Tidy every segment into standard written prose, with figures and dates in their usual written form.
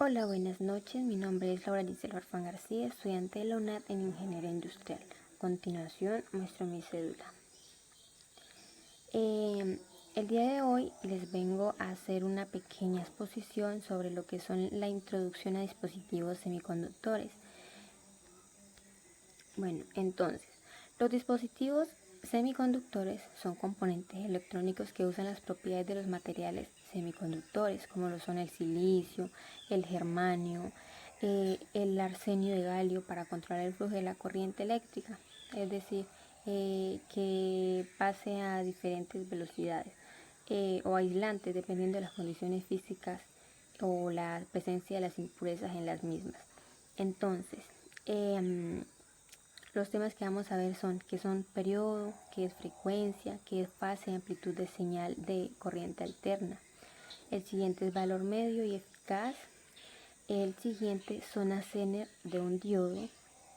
Hola, buenas noches. Mi nombre es Laura Gisela Orfán García, estudiante de la UNAD en Ingeniería Industrial. A continuación, muestro mi cédula. El día de hoy les vengo a hacer una pequeña exposición sobre lo que son la introducción a dispositivos semiconductores. Bueno, entonces, los dispositivos semiconductores son componentes electrónicos que usan las propiedades de los materiales semiconductores, como lo son el silicio, el germanio, el arsenio de galio para controlar el flujo de la corriente eléctrica, es decir, que pase a diferentes velocidades o aislantes dependiendo de las condiciones físicas o la presencia de las impurezas en las mismas. Entonces, los temas que vamos a ver son qué son periodo, qué es frecuencia, qué es fase y amplitud de señal de corriente alterna. El siguiente es valor medio y eficaz. El siguiente zona Zener de un diodo.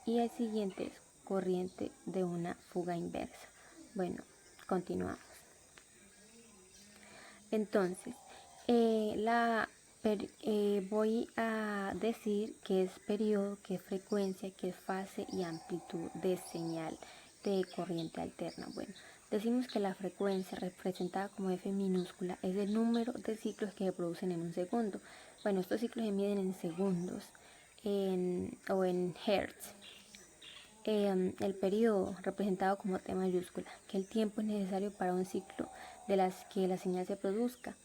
Y el siguiente es corriente de una fuga inversa. Bueno, continuamos. Entonces, voy a decir qué es periodo, qué es frecuencia, qué es fase y amplitud de señal de corriente alterna. Bueno, decimos que la frecuencia, representada como F minúscula, es el número de ciclos que se producen en un segundo. Bueno, estos ciclos se miden en segundos o en hertz. El periodo, representado como T mayúscula, que el tiempo es necesario para un ciclo de las que la señal se produzca,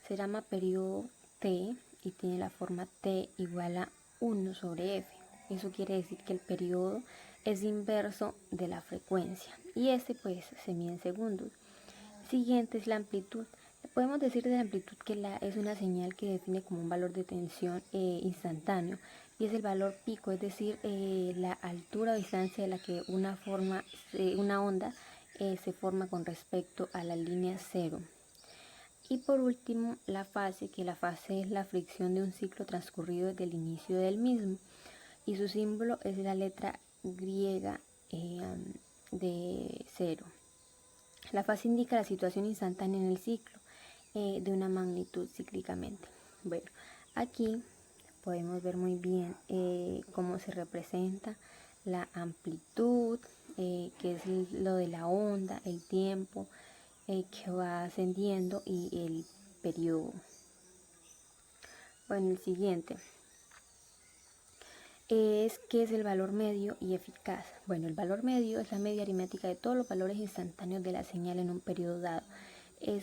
se llama periodo T y tiene la forma T igual a 1 sobre F. Eso quiere decir que el periodo es inverso de la frecuencia y este pues se mide en segundos. Siguiente es la amplitud. Podemos decir de la amplitud que es una señal que define como un valor de tensión instantáneo y es el valor pico, es decir, la altura o distancia de la que una onda se forma con respecto a la línea cero. Y por último, la fase, que la fase es la fricción de un ciclo transcurrido desde el inicio del mismo y su símbolo es la letra griega de 0. La fase indica la situación instantánea en el ciclo de una magnitud cíclicamente. Bueno, aquí podemos ver muy bien cómo se representa la amplitud, que es lo de la onda, el tiempo que va ascendiendo y el periodo. Bueno, el siguiente es qué es el valor medio y eficaz. Bueno, el valor medio es la media aritmética de todos los valores instantáneos de la señal en un periodo dado.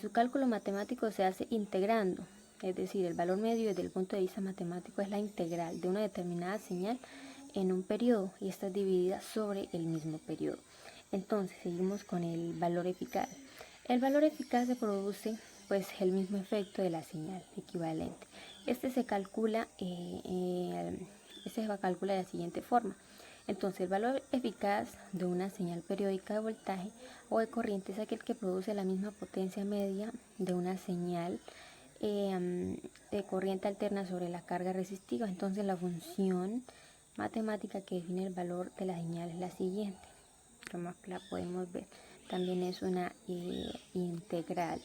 Su cálculo matemático se hace integrando, es decir, el valor medio desde el punto de vista matemático es la integral de una determinada señal en un periodo y está dividida sobre el mismo periodo. Entonces seguimos con el valor eficaz. El valor eficaz se produce pues el mismo efecto de la señal equivalente. Este se calcula de la siguiente forma. Entonces, el valor eficaz de una señal periódica de voltaje o de corriente es aquel que produce la misma potencia media de una señal de corriente alterna sobre la carga resistiva. Entonces, la función matemática que define el valor de la señal es la siguiente, como la podemos ver. También es una integral.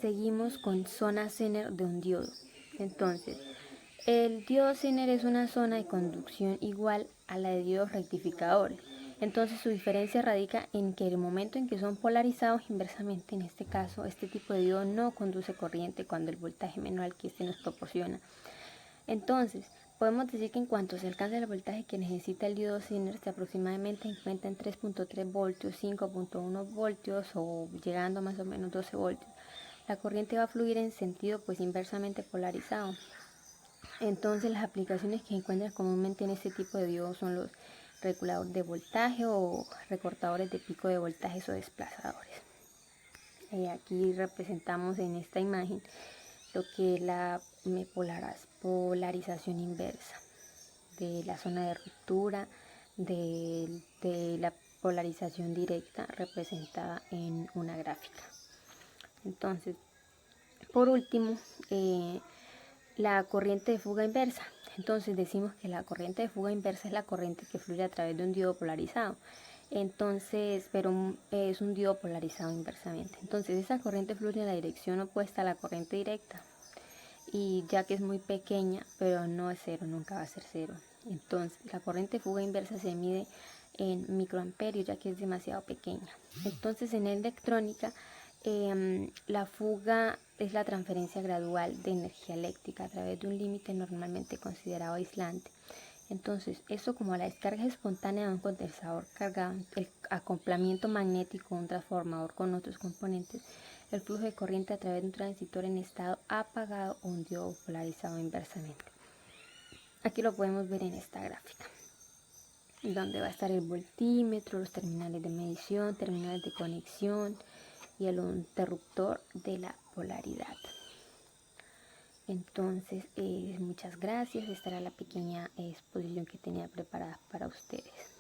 Seguimos con zona Zener de un diodo. Entonces, el diodo Zener es una zona de conducción igual a la de diodos rectificadores. Entonces su diferencia radica en que el momento en que son polarizados inversamente, en este caso, este tipo de diodo no conduce corriente cuando el voltaje menor al que este nos proporciona. Entonces, podemos decir que en cuanto se alcanza el voltaje que necesita el diodo Zener, se aproximadamente encuentra en 3.3 voltios, 5.1 voltios o llegando a más o menos 12 voltios. La corriente va a fluir en sentido pues inversamente polarizado. Entonces las aplicaciones que se encuentran comúnmente en este tipo de diodos son los reguladores de voltaje o recortadores de pico de voltajes o desplazadores. Aquí representamos en esta imagen lo que es la polarización inversa de la zona de ruptura, de la polarización directa representada en una gráfica. Entonces, por último, la corriente de fuga inversa. Entonces decimos que la corriente de fuga inversa es la corriente que fluye a través de un diodo polarizado. Entonces, pero es un diodo polarizado inversamente. Entonces esa corriente fluye en la dirección opuesta a la corriente directa. y ya que es muy pequeña, pero no es cero, nunca va a ser cero. Entonces la corriente fuga inversa se mide en microamperios, ya que es demasiado pequeña. Entonces en electrónica la fuga es la transferencia gradual de energía eléctrica a través de un límite normalmente considerado aislante. Entonces, eso como la descarga espontánea de un condensador cargado, el acoplamiento magnético de un transformador con otros componentes, el flujo de corriente a través de un transistor en estado apagado o un diodo polarizado inversamente. Aquí lo podemos ver en esta gráfica, donde va a estar el voltímetro, los terminales de medición, terminales de conexión y el interruptor de la polaridad. Entonces, muchas gracias. Esta era la pequeña exposición que tenía preparada para ustedes.